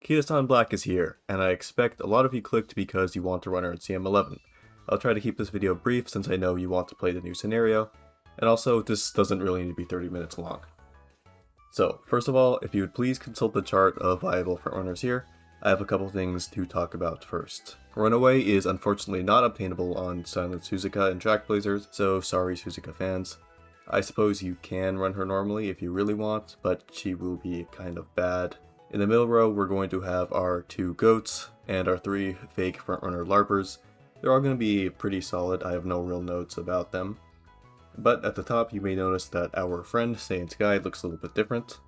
Kitasan Black is here, and I expect a lot of you clicked because you want to run her in CM11. I'll try to keep this video brief since I know you want to play the new scenario, and also this doesn't really need to be 30 minutes long. So, first of all, if you would please consult the chart of viable frontrunners here, I have a couple things to talk about first. Runaway is unfortunately not obtainable on Silent Suzuka and Track Blazers, so sorry Suzuka fans. I suppose you can run her normally if you really want, but she will be kind of bad. In the middle row, we're going to have our 2 goats and our 3 fake frontrunner larpers. They're all going to be pretty solid, I have no real notes about them. But at the top, you may notice that our friend, Saiyan Sky, looks a little bit different.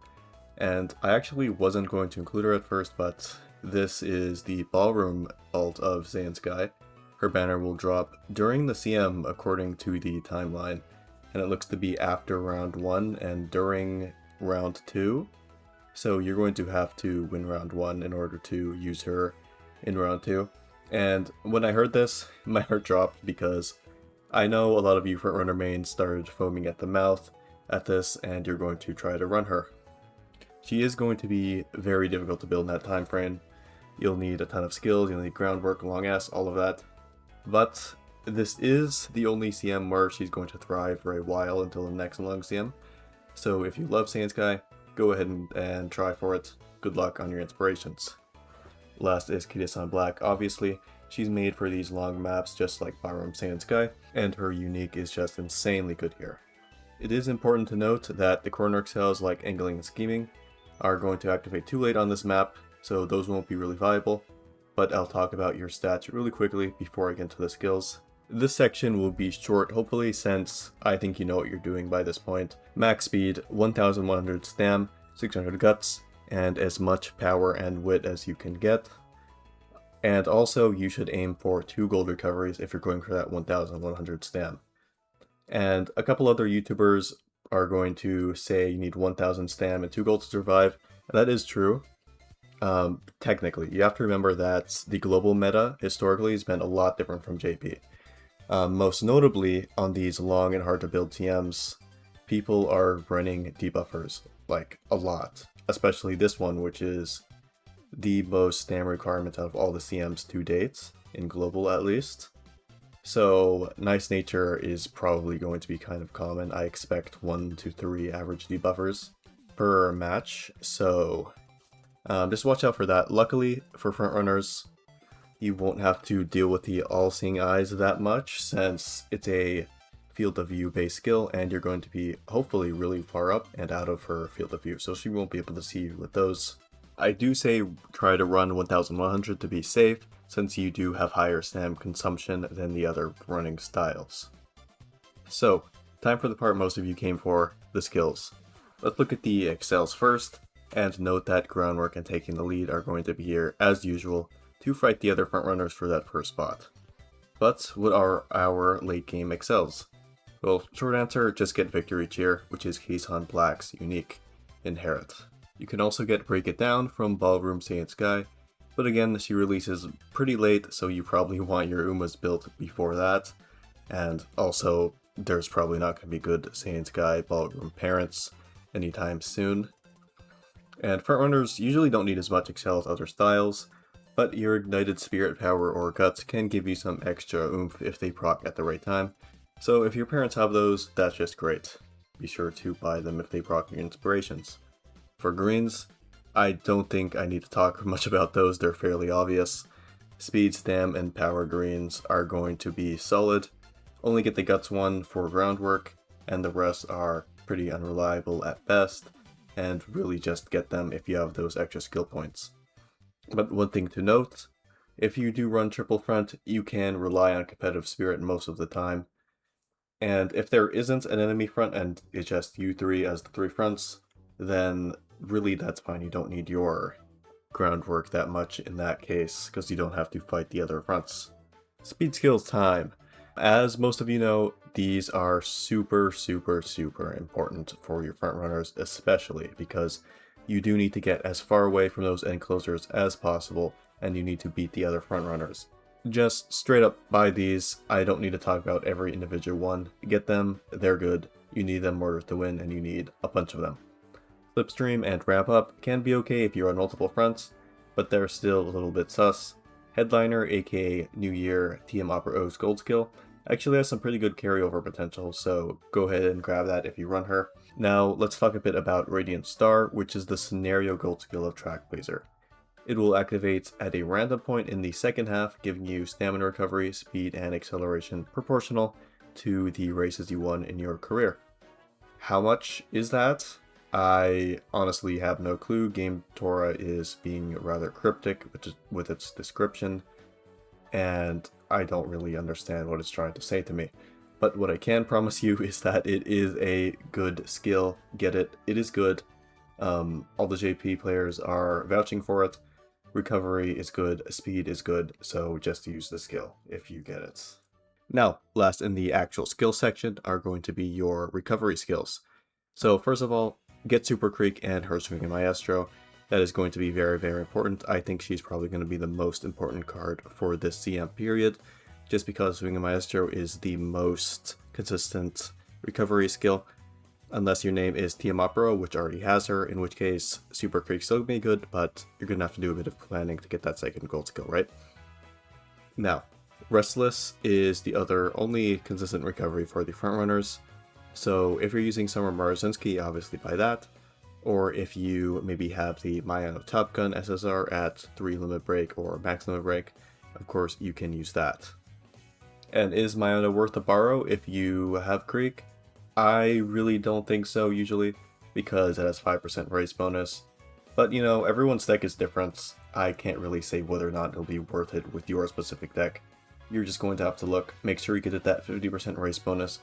And I actually wasn't going to include her at first, but this is the ballroom alt of Saiyan Sky. Her banner will drop during the CM according to the timeline, and it looks to be after round 1 and during round 2. So you're going to have to win round 1 in order to use her in round 2. And when I heard this, my heart dropped because I know a lot of you frontrunner mains started foaming at the mouth at this, and you're going to try to run her. She is going to be very difficult to build in that time frame. You'll need a ton of skills, you'll need groundwork, long ass, all of that. But this is the only CM where she's going to thrive for a while until the next long CM. So if you love Saiyan Sky, go ahead and try for it. Good luck on your inspirations. Last is Kitasan Black. Obviously, she's made for these long maps just like Byram Saiyan Sky, and her unique is just insanely good here. It is important to note that the corner excels like angling and scheming are going to activate too late on this map, so those won't be really viable, but I'll talk about your stats really quickly before I get into the skills. This section will be short, hopefully, since I think you know what you're doing by this point. Max speed, 1100 stam, 600 guts, and as much power and wit as you can get. And also, you should aim for 2 gold recoveries if you're going for that 1100 stam. And a couple other YouTubers are going to say you need 1000 stam and 2 gold to survive, and that is true. Technically, you have to remember that the global meta historically has been a lot different from JP. Most notably, on these long and hard to build TMs, people are running debuffers, like, a lot. Especially this one, which is the most stam requirement out of all the CMs to date, in global at least. So, Nice Nature is probably going to be kind of common. I expect 1 to 3 average debuffers per match, so just watch out for that. Luckily, for frontrunners, you won't have to deal with the all-seeing eyes that much, since it's a field of view based skill, and you're going to be hopefully really far up and out of her field of view, so she won't be able to see you with those. I do say try to run 1100 to be safe, since you do have higher stam consumption than the other running styles. So, time for the part most of you came for, the skills. Let's look at the excels first, and note that groundwork and taking the lead are going to be here, as usual, to fight the other frontrunners for that first spot. But what are our late game excels? Well, short answer, just get Victory Cheer, which is Kitasan Black's unique inherit. You can also get Break It Down from Ballroom Saiyan Sky, but again, she releases pretty late, so you probably want your Umas built before that. And also, there's probably not going to be good Saiyan Sky Ballroom parents anytime soon. And frontrunners usually don't need as much excel as other styles, but your Ignited Spirit Power or Guts can give you some extra oomph if they proc at the right time. So if your parents have those, that's just great. Be sure to buy them if they proc your inspirations. For greens, I don't think I need to talk much about those, they're fairly obvious. Speed, Stam, and Power greens are going to be solid. Only get the Guts one for groundwork, and the rest are pretty unreliable at best, and really just get them if you have those extra skill points. But one thing to note, if you do run triple front, you can rely on competitive spirit most of the time. And if there isn't an enemy front and it's just you 3 as the 3 fronts, then really that's fine. You don't need your groundwork that much in that case, because you don't have to fight the other fronts. Speed skills time. As most of you know, these are super important for your front runners, especially because you do need to get as far away from those end closers as possible, and you need to beat the other front runners. Just straight up buy these. I don't need to talk about every individual one. Get them, they're good. You need them in order to win, and you need a bunch of them. Slipstream and Ramp Up can be okay if you're on multiple fronts, but they're still a little bit sus. Headliner, aka New Year TM Opera O's gold skill, actually has some pretty good carryover potential, so go ahead and grab that if you run her. Now let's talk a bit about Radiant Star, which is the scenario gold skill of Trackblazer. It will activate at a random point in the second half, giving you stamina recovery, speed, and acceleration proportional to the races you won in your career. How much is that? I honestly have no clue. Game Torah is being rather cryptic with its description, and I don't really understand what it's trying to say to me. But what I can promise you is that it is a good skill. Get it? It is good. All the JP players are vouching for it. Recovery is good, speed is good, so just use the skill if you get it. Now, last in the actual skill section are going to be your recovery skills. So first of all, get Super Creek and her Swinging Maestro. That is going to be very, very important. I think she's probably going to be the most important card for this CM period, just because Swinging Maestro is the most consistent recovery skill. Unless your name is TM Opera, which already has her, in which case Super Creek's still gonna be good, but you're gonna have to do a bit of planning to get that second gold skill, right? Now, Restless is the other only consistent recovery for the frontrunners. So if you're using Summer Marazinski, obviously buy that. Or if you maybe have the Mayano Top Gun SSR at 3 limit break or max limit break, of course you can use that. And is Mayano worth a borrow if you have Creek? I really don't think so usually, because it has 5% race bonus. But you know, everyone's deck is different. I can't really say whether or not it'll be worth it with your specific deck. You're just going to have to look, make sure you get that 50% race bonus,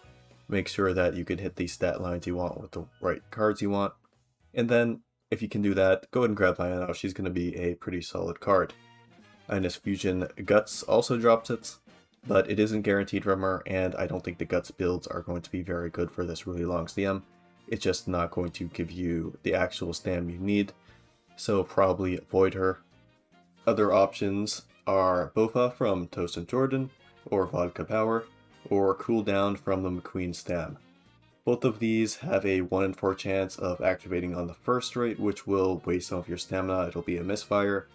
make sure that you can hit the stat lines you want with the right cards you want, and then if you can do that, go ahead and grab Mayano. She's going to be a pretty solid card. Ines Fusion Guts also drops it, but it isn't guaranteed rumor, and I don't think the Guts builds are going to be very good for this really long CM. It's just not going to give you the actual stam you need, so probably avoid her. Other options are Bofa from Toast and Jordan, or Vodka Power, or Cooldown from the McQueen Stam. Both of these have a 1 in 4 chance of activating on the first rate, which will waste some of your stamina. It'll be a misfire.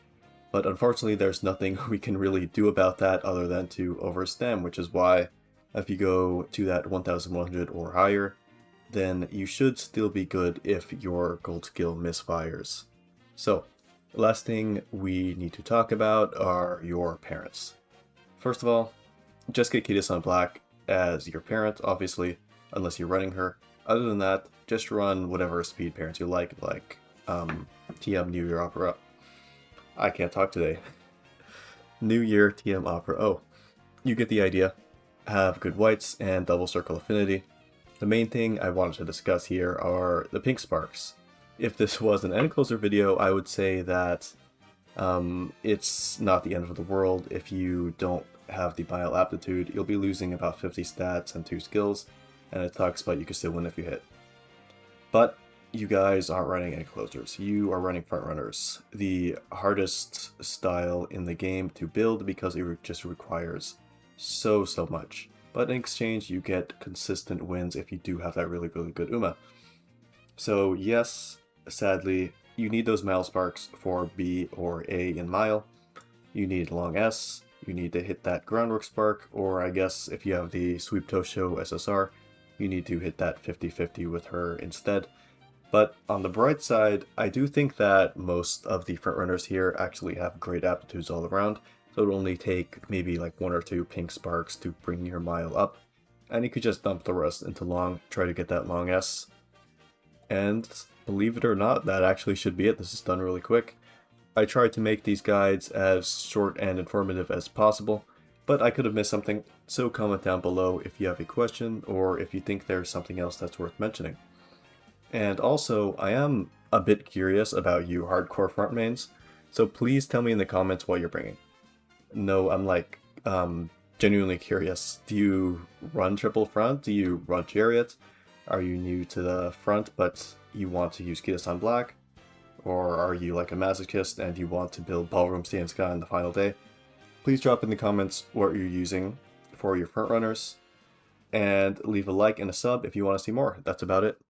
But unfortunately, there's nothing we can really do about that other than to overstem, which is why if you go to that 1100 or higher, then you should still be good if your gold skill misfires. So, the last thing we need to talk about are your parents. First of all, just get Kitasan Black as your parent, obviously, unless you're running her. Other than that, just run whatever speed parents you like TM New Year Opera. I can't talk today. New Year TM Opera. Oh, you get the idea. Have good whites and double circle affinity. The main thing I wanted to discuss here are the pink sparks. If this was an end closer video, I would say that it's not the end of the world. If you don't have the bile aptitude, you'll be losing about 50 stats and 2 skills, and it sucks, but you can still win if you hit. But you guys aren't running end closers, you are running front runners. The hardest style in the game to build because it just requires so much. But in exchange, you get consistent wins if you do have that really good Uma. So yes, sadly, you need those mile sparks for B or A in mile. You need long S, you need to hit that groundwork spark, or I guess if you have the Sweep Tosho SSR, you need to hit that 50-50 with her instead. But on the bright side, I do think that most of the frontrunners here actually have great aptitudes all around, so it'll only take maybe like 1 or 2 pink sparks to bring your mile up, and you could just dump the rest into long, try to get that long S. And believe it or not, that actually should be it. This is done really quick. I tried to make these guides as short and informative as possible, but I could have missed something, so comment down below if you have a question or if you think there's something else that's worth mentioning. And also, I am a bit curious about you hardcore front mains, so please tell me in the comments what you're bringing. No, I'm like, genuinely curious. Do you run triple front? Do you run chariot? Are you new to the front but you want to use Kitasan Black? Or are you like a masochist and you want to build Ballroom Stand Sky on the final day? Please drop in the comments what you're using for your front runners, and leave a like and a sub if you want to see more. That's about it.